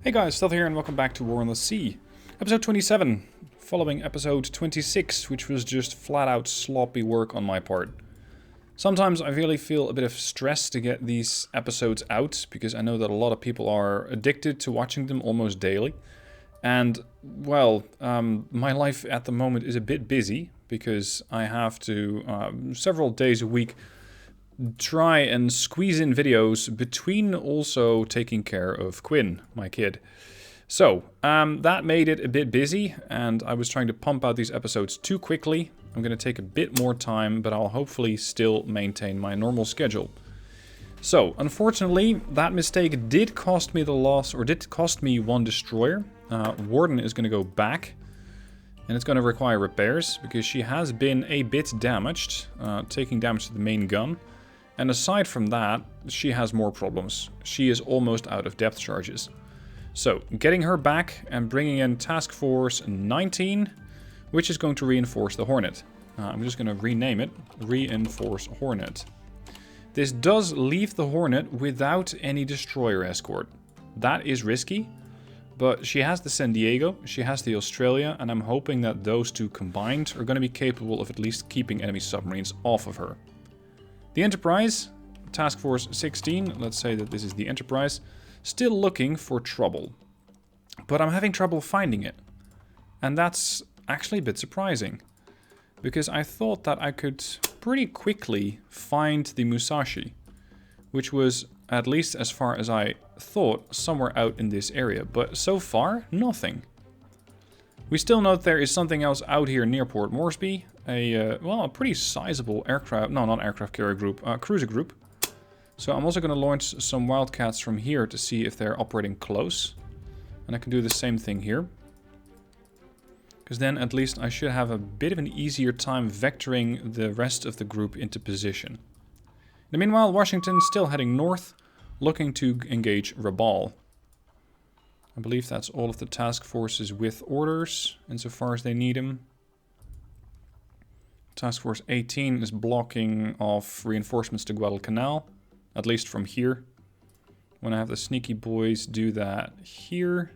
Hey guys, Stealth here and welcome back to War on the Sea. Episode 27, following episode 26, which was just flat out sloppy work on my part. Sometimes I really feel a bit of stress to get these episodes out, because I know that a lot of people are addicted to watching them almost daily. And, well, my life at the moment is a bit busy, because I have to, several days a week, try and squeeze in videos between also taking care of Quinn, my kid. So, that made it a bit busy, and I was trying to pump out these episodes too quickly. I'm going to take a bit more time, but I'll hopefully still maintain my normal schedule. So, unfortunately, that mistake did cost me the loss, or did cost me one destroyer. Warden is going to go back, and it's going to require repairs, because she has been a bit damaged, taking damage to the main gun. And aside from that, she has more problems. She is almost out of depth charges. So, getting her back and bringing in Task Force 19, which is going to reinforce the Hornet. I'm just going to rename it, Reinforce Hornet. This does leave the Hornet without any destroyer escort. That is risky, but she has the San Diego, she has the Australia, and I'm hoping that those two combined are going to be capable of at least keeping enemy submarines off of her. The Enterprise, Task Force 16, let's say that this is the Enterprise, still looking for trouble. But I'm having trouble finding it. And that's actually a bit surprising. Because I thought that I could pretty quickly find the Musashi. Which was, at least as far as I thought, somewhere out in this area. But so far, nothing. We still know that there is something else out here near Port Moresby. A pretty sizable aircraft, no, not aircraft carrier group, cruiser group. So I'm also going to launch some Wildcats from here to see if they're operating close. And I can do the same thing here. Because then at least I should have a bit of an easier time vectoring the rest of the group into position. In the meanwhile, Washington's still heading north, looking to engage Rabaul. I believe that's all of the task forces with orders, insofar as they need them. Task Force 18 is blocking off reinforcements to Guadalcanal, at least from here. When I have the sneaky boys do that here.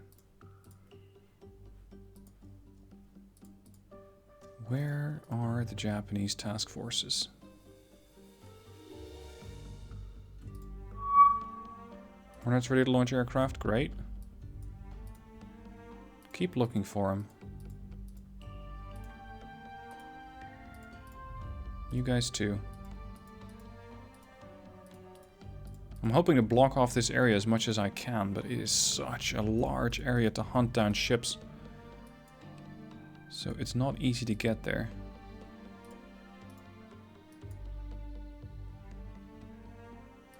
Where are the Japanese task forces? Hornet's ready to launch aircraft, great. Keep looking for them. You guys too. I'm hoping to block off this area as much as I can, but it is such a large area to hunt down ships. So it's not easy to get there.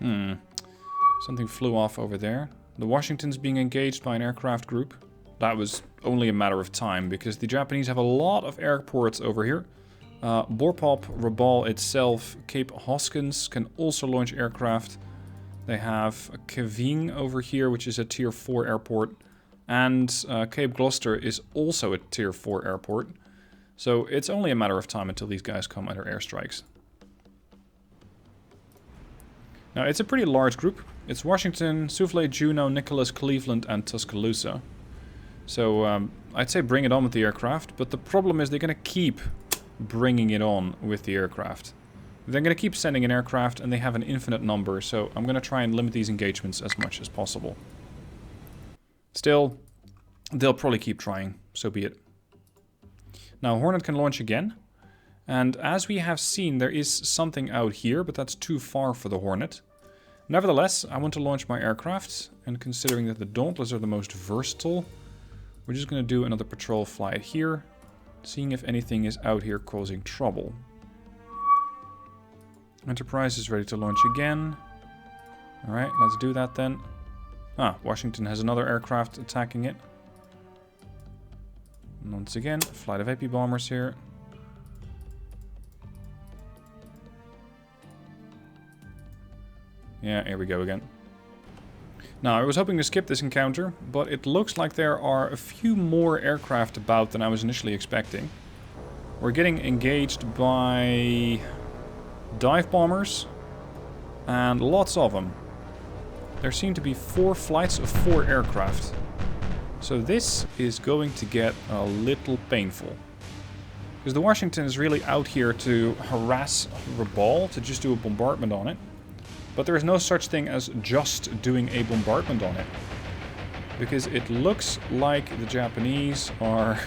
Something flew off over there. The Washington's being engaged by an aircraft group. That was only a matter of time, because the Japanese have a lot of airports over here. Borpop, Rabaul itself, Cape Hoskins can also launch aircraft. They have Keving over here, which is a tier 4 airport. And Cape Gloucester is also a tier 4 airport. So it's only a matter of time until these guys come under airstrikes. Now it's a pretty large group. It's Washington, Souffle, Juneau, Nicholas, Cleveland and Tuscaloosa. So I'd say bring it on with the aircraft, but the problem is they're going to keep bringing it on with the aircraft. They're going to keep sending in aircraft and they have an infinite number, so I'm going to try and limit these engagements as much as possible. Still, they'll probably keep trying, so be it. Now Hornet can launch again, and as we have seen there is something out here, but that's too far for the Hornet. Nevertheless, I want to launch my aircraft, and considering that the Dauntless are the most versatile, we're just going to do another patrol flight here, seeing if anything is out here causing trouble. Enterprise is ready to launch again. Alright, let's do that then. Washington has another aircraft attacking it. Once again, a flight of AP bombers here. Yeah, here we go again. Now, I was hoping to skip this encounter, but it looks like there are a few more aircraft about than I was initially expecting. We're getting engaged by dive bombers, and lots of them. There seem to be 4 flights of 4 aircraft. So this is going to get a little painful. Because the Washington is really out here to harass Rabaul, to just do a bombardment on it. But there is no such thing as just doing a bombardment on it. Because it looks like the Japanese are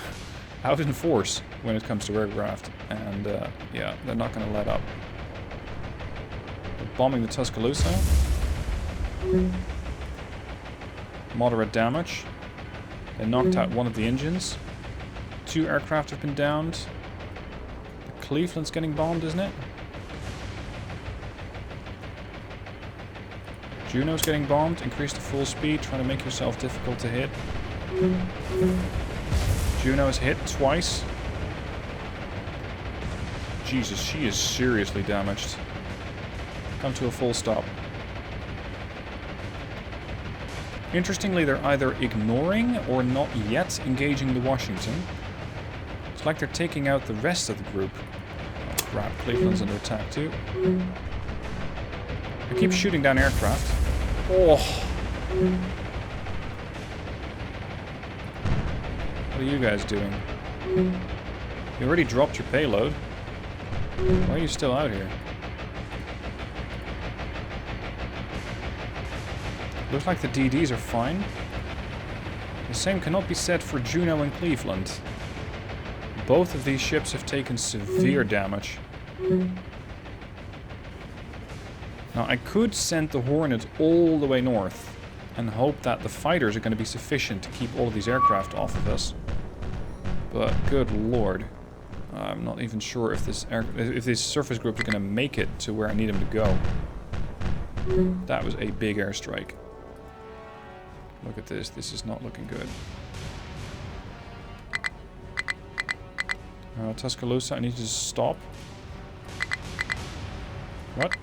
out in force when it comes to aircraft. And yeah, they're not going to let up. They're bombing the Tuscaloosa. Moderate damage. They knocked out one of the engines. 2 aircraft have been downed. The Cleveland's getting bombed, isn't it? Juno's getting bombed. Increase the full speed. Trying to make yourself difficult to hit. Juno is hit twice. Jesus, she is seriously damaged. Come to a full stop. Interestingly, they're either ignoring or not yet engaging the Washington. It's like they're taking out the rest of the group. Oh crap, Cleveland's under attack too. They keep shooting down aircraft. Oh! What are you guys doing? You already dropped your payload. Why are you still out here? Looks like the DDs are fine. The same cannot be said for Juno and Cleveland. Both of these ships have taken severe damage. Now I could send the Hornet all the way north and hope that the fighters are going to be sufficient to keep all of these aircraft off of us. But good lord. I'm not even sure if this surface group is going to make it to where I need them to go. That was a big airstrike. Look at this. This is not looking good. Tuscaloosa, I need you to stop. What?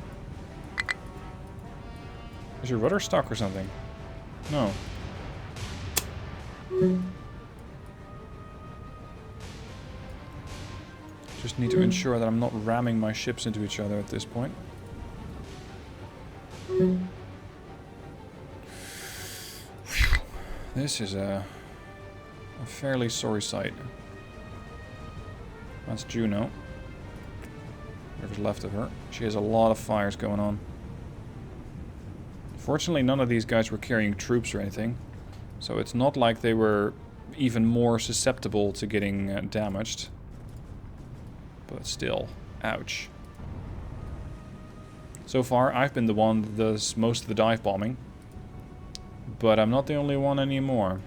Is your rudder stuck or something? No. Just need to ensure that I'm not ramming my ships into each other at this point. This is a fairly sorry sight. That's Juno. Whatever's left of her. She has a lot of fires going on. Fortunately, none of these guys were carrying troops or anything. So it's not like they were even more susceptible to getting damaged. But still, ouch. So far, I've been the one that does most of the dive bombing. But I'm not the only one anymore.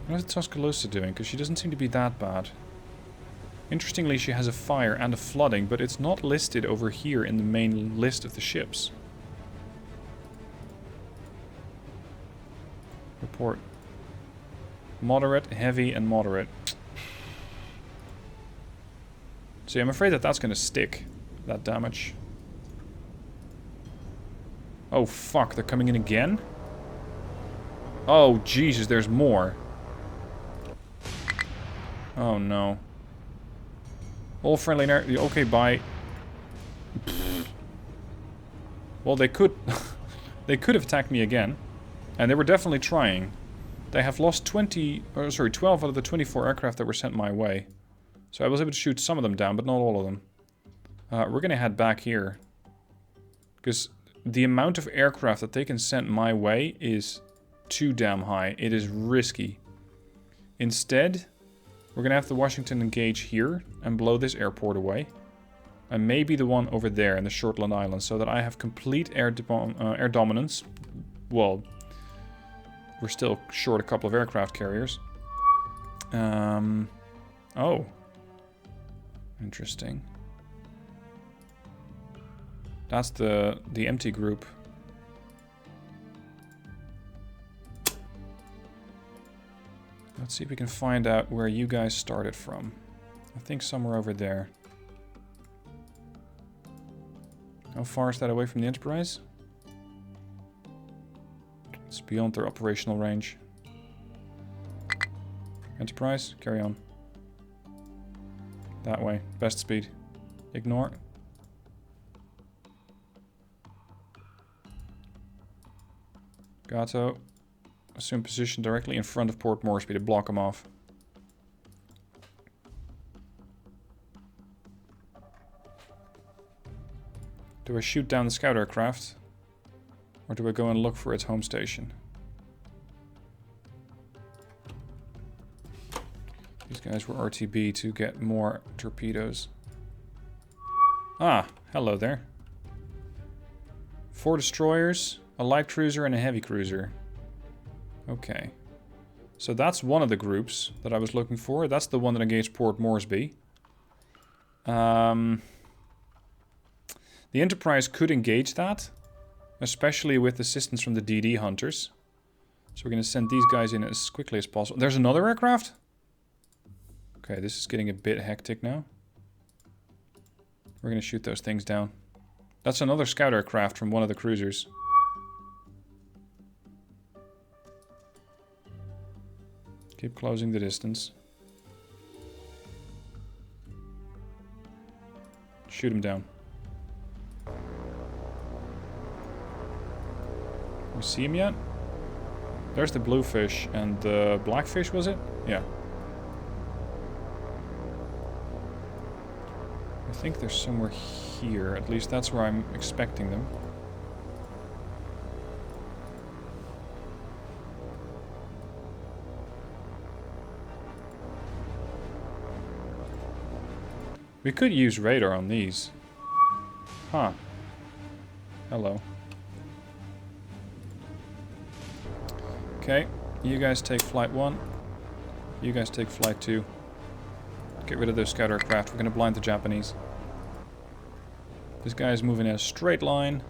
What is Tuscaloosa doing? Because she doesn't seem to be that bad. Interestingly, she has a fire and a flooding, but it's not listed over here in the main list of the ships. Report. Moderate, heavy, and moderate. See, I'm afraid that that's going to stick, that damage. Oh, fuck, they're coming in again? Oh, Jesus, there's more. Oh, no. All friendly... Okay, bye. Well, they could... they could have attacked me again. And they were definitely trying. They have lost 12 out of the 24 aircraft that were sent my way. So I was able to shoot some of them down, but not all of them. We're going to head back here. Because the amount of aircraft that they can send my way is too damn high. It is risky. Instead, we're going to have the Washington engage here and blow this airport away. And maybe the one over there in the Shortland Islands, so that I have complete air dominance. Well, we're still short a couple of aircraft carriers. Oh. Interesting. That's the empty group. Let's see if we can find out where you guys started from. I think somewhere over there. How far is that away from the Enterprise? It's beyond their operational range. Enterprise, carry on. That way, best speed. Ignore. Gato. Assume position directly in front of Port Moresby to block him off. Do I shoot down the scout aircraft? Or do I go and look for its home station? These guys were RTB to get more torpedoes. Ah, hello there. 4 destroyers, a light cruiser, and a heavy cruiser. Okay. So that's one of the groups that I was looking for. That's the one that engaged Port Moresby. The Enterprise could engage that, especially with assistance from the DD hunters. So we're going to send these guys in as quickly as possible. There's another aircraft? Okay, this is getting a bit hectic now. We're going to shoot those things down. That's another scout aircraft from one of the cruisers. Keep closing the distance. Shoot him down. We see him yet? There's the bluefish and the blackfish, was it? Yeah. I think they're somewhere here. At least that's where I'm expecting them. We could use radar on these. Huh. Hello. Okay, you guys take flight 1. You guys take flight 2. Get rid of those scout aircraft. We're gonna blind the Japanese. This guy is moving in a straight line.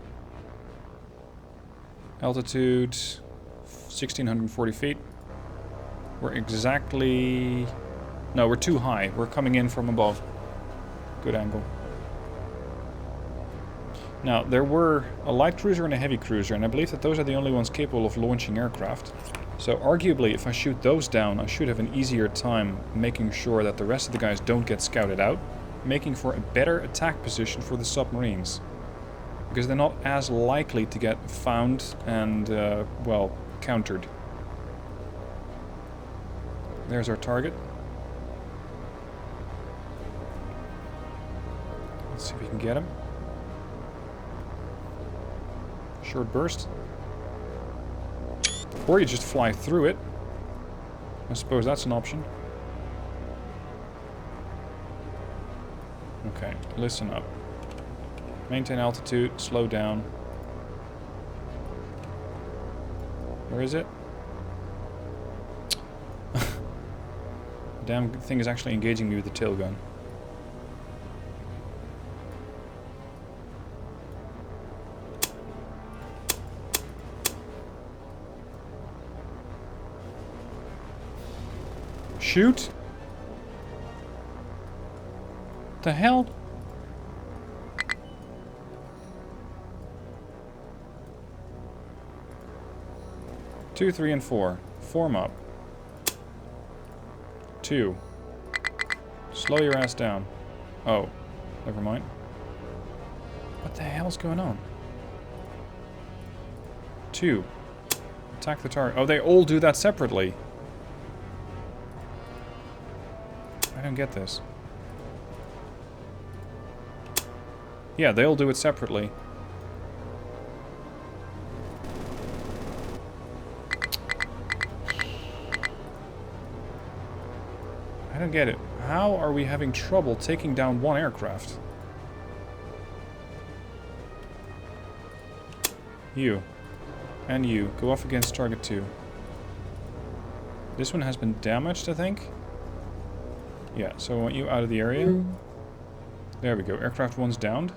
Altitude 1640 feet. We're exactly... No, we're too high. We're coming in from above. Good angle. Now, there were a light cruiser and a heavy cruiser, and I believe that those are the only ones capable of launching aircraft. So arguably, if I shoot those down, I should have an easier time making sure that the rest of the guys don't get scouted out, making for a better attack position for the submarines. Because they're not as likely to get found and, well, countered. There's our target. Let's see if we can get him. Short burst. Or you just fly through it. I suppose that's an option. Okay, listen up. Maintain altitude, slow down. Where is it? Damn thing is actually engaging me with the tail gun. Shoot? The hell? Two, 3, and 4. Form up. 2. Slow your ass down. Oh, never mind. What the hell's going on? 2. Attack the target. Oh, they all do that separately. I don't get this. Yeah, they all do it separately. I don't get it. How are we having trouble taking down one aircraft? You. And you. Go off against target 2. This one has been damaged, I think. Yeah, so I want you out of the area. There we go. Aircraft 1's downed.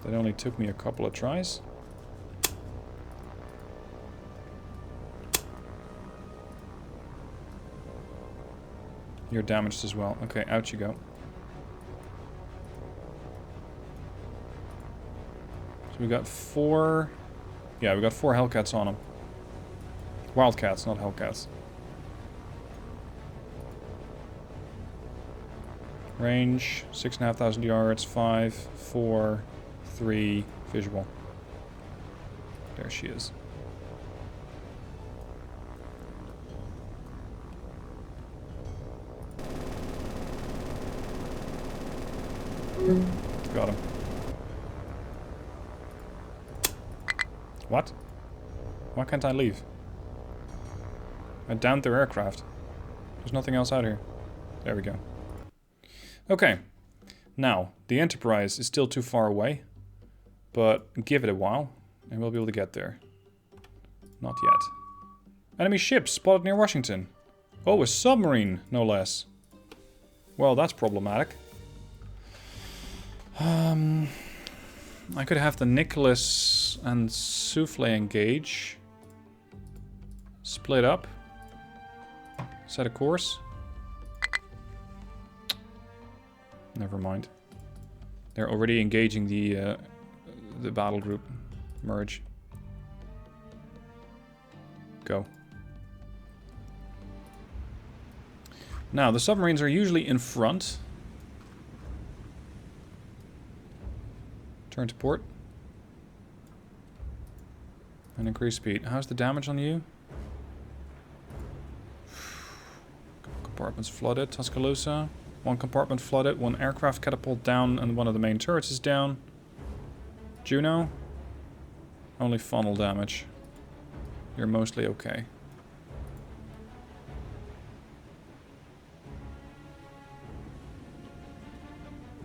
That only took me a couple of tries. You're damaged as well. Okay, out you go. So we got 4... Yeah, we got 4 Hellcats on them. Wildcats, not Hellcats. Range, 6,500 yards, 5, 4, 3, visual. There she is. What? Why can't I leave? I downed their aircraft. There's nothing else out here. There we go. Okay. Now, the Enterprise is still too far away. But give it a while, and we'll be able to get there. Not yet. Enemy ship spotted near Washington. Oh, a submarine, no less. Well, that's problematic. I could have the Nicholas and Souffle engage. Split up. Set a course. Never mind. They're already engaging the battle group. Merge. Go. Now, the submarines are usually in front. Turn to port. And increase speed. How's the damage on you? Compartments flooded. Tuscaloosa. One compartment flooded. One aircraft catapult down and one of the main turrets is down. Juno. Only funnel damage. You're mostly okay.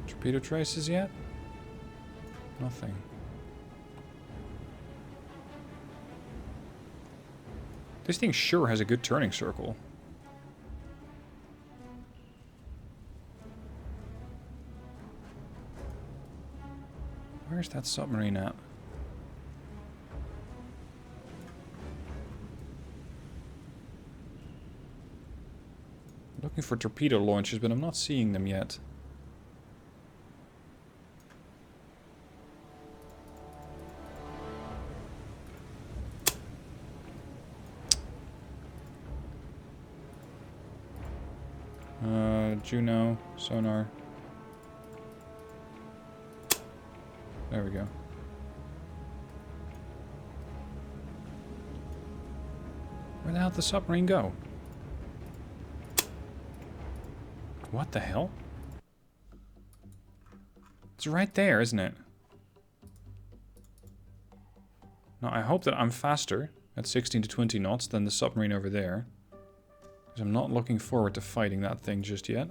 Torpedo traces yet? Nothing. This thing sure has a good turning circle. Where's that submarine at? Looking for torpedo launchers, but I'm not seeing them yet. Juno, sonar. There we go. Where the hell did the submarine go? What the hell? It's right there, isn't it? Now, I hope that I'm faster at 16 to 20 knots than the submarine over there. Because I'm not looking forward to fighting that thing just yet.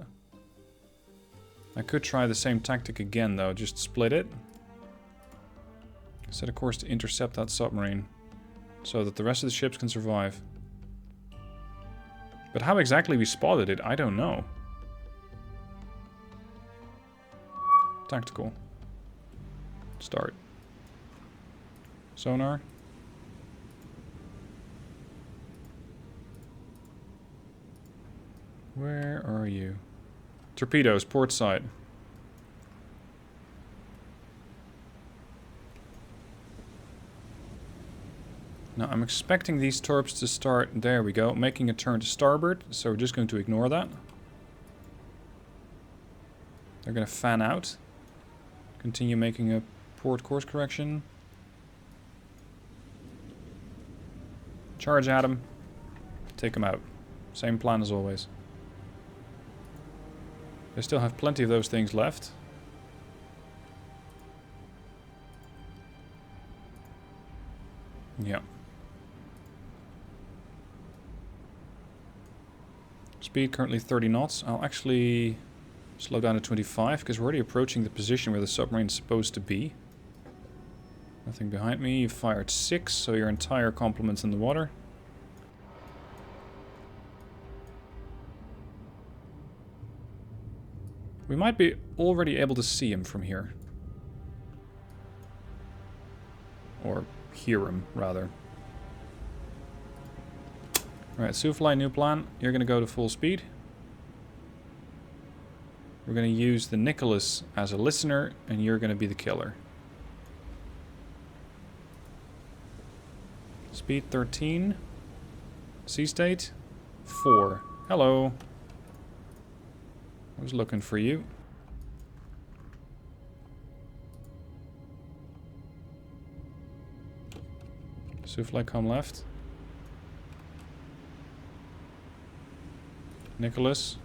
I could try the same tactic again, though. Just split it. Set a course to intercept that submarine. So that the rest of the ships can survive. But how exactly we spotted it, I don't know. Tactical. Start. Sonar. Where are you? Torpedoes, port side. Now I'm expecting these torps to start, there we go, making a turn to starboard, so we're just going to ignore that. They're going to fan out. Continue making a port course correction. Charge at them. Take them out. Same plan as always. They still have plenty of those things left. Yeah. Speed currently 30 knots. I'll actually slow down to 25 because we're already approaching the position where the submarine is supposed to be. Nothing behind me. You fired 6, so your entire complement's in the water. We might be already able to see him from here. Or hear him, rather. Alright, Souffle, new plan. You're going to go to full speed. We're going to use the Nicholas as a listener, and you're going to be the killer. Speed 13. Sea state 4. Hello. I was looking for you. Souffle, come left. Nicholas,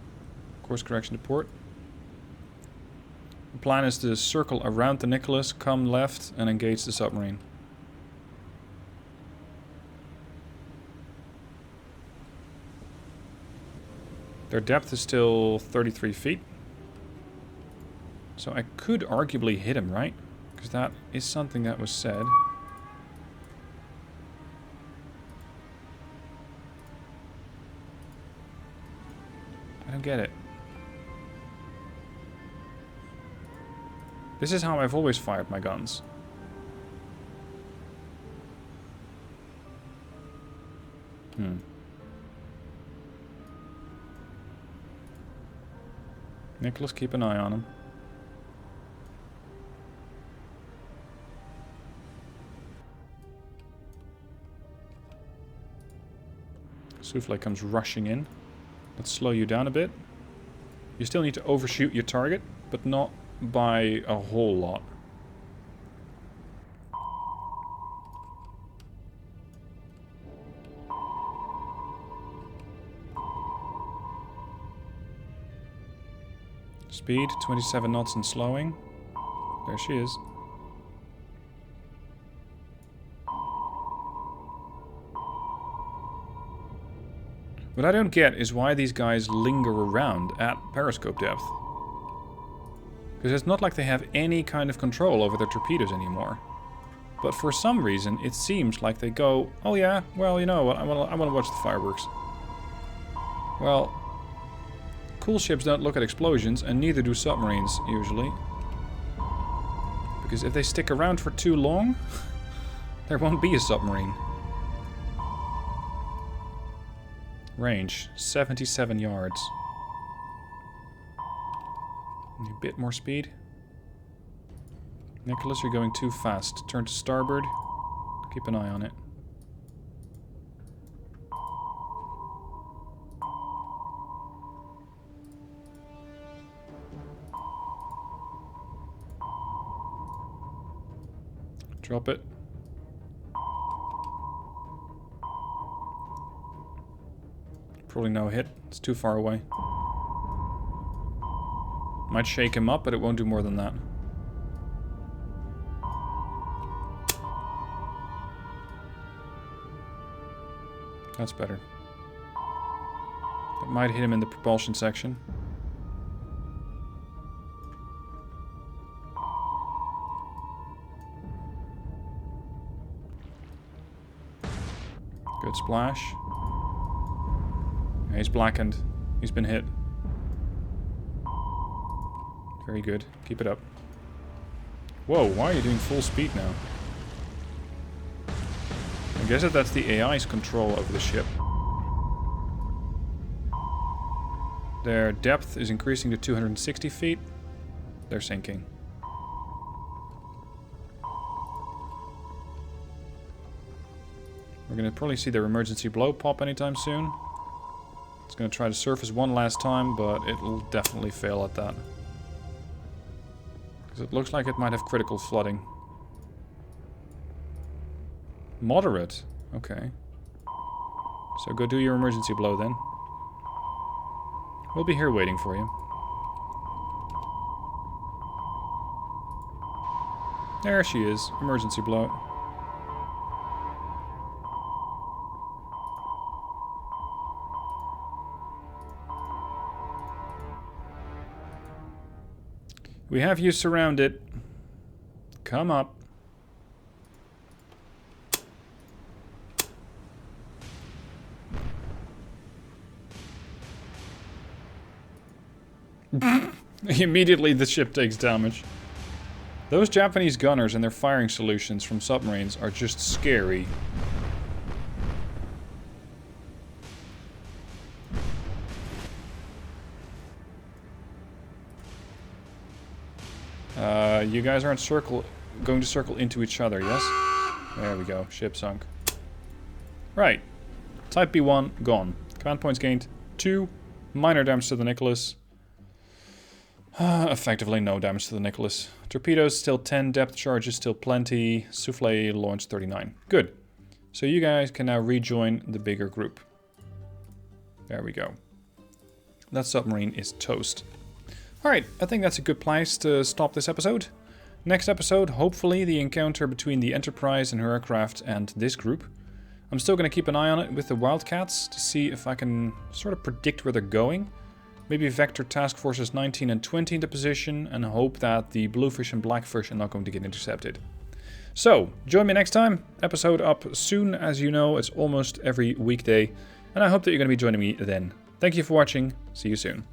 course correction to port. The plan is to circle around the Nicholas, come left, and engage the submarine. Their depth is still 33 feet. So I could arguably hit him, right? Because that is something that was said. I don't get it. This is how I've always fired my guns. Nicholas, keep an eye on him. Souffle comes rushing in. Let's slow you down a bit. You still need to overshoot your target, but not by a whole lot. Speed, 27 knots and slowing. There she is. What I don't get is why these guys linger around at periscope depth. Because it's not like they have any kind of control over their torpedoes anymore. But for some reason, it seems like they go, oh yeah, well, you know what, I want to watch the fireworks. Well, cool ships don't look at explosions, and neither do submarines, usually. Because if they stick around for too long, there won't be a submarine. Range, 77 yards. Need a bit more speed. Nicholas, you're going too fast. Turn to starboard. Keep an eye on it. Drop it. Probably no hit. It's too far away. Might shake him up, but it won't do more than that. That's better. It might hit him in the propulsion section. Good splash. Yeah, he's blackened. He's been hit. Very good. Keep it up. Whoa, why are you doing full speed now? I guess that's the AI's control over the ship. Their depth is increasing to 260 feet. They're sinking. We're going to probably see their emergency blow pop anytime soon. It's going to try to surface one last time, but it will definitely fail at that. Because it looks like it might have critical flooding. Moderate? Okay. So go do your emergency blow then. We'll be here waiting for you. There she is. Emergency blow. We have you surrounded. Come up. Immediately the ship takes damage. Those Japanese gunners and their firing solutions from submarines are just scary. You guys aren't going to circle into each other, yes? There we go. Ship sunk. Right. Type B1 gone. Command points gained 2. Minor damage to the Nicholas. Effectively no damage to the Nicholas. Torpedoes still 10. Depth charges still plenty. Souffle launched 39. Good. So you guys can now rejoin the bigger group. There we go. That submarine is toast. Alright, I think that's a good place to stop this episode. Next episode, hopefully the encounter between the Enterprise and her aircraft and this group. I'm still going to keep an eye on it with the Wildcats to see if I can sort of predict where they're going. Maybe vector task forces 19 and 20 into position and hope that the bluefish and blackfish are not going to get intercepted. So, join me next time. Episode up soon, as you know, it's almost every weekday. And I hope that you're going to be joining me then. Thank you for watching. See you soon.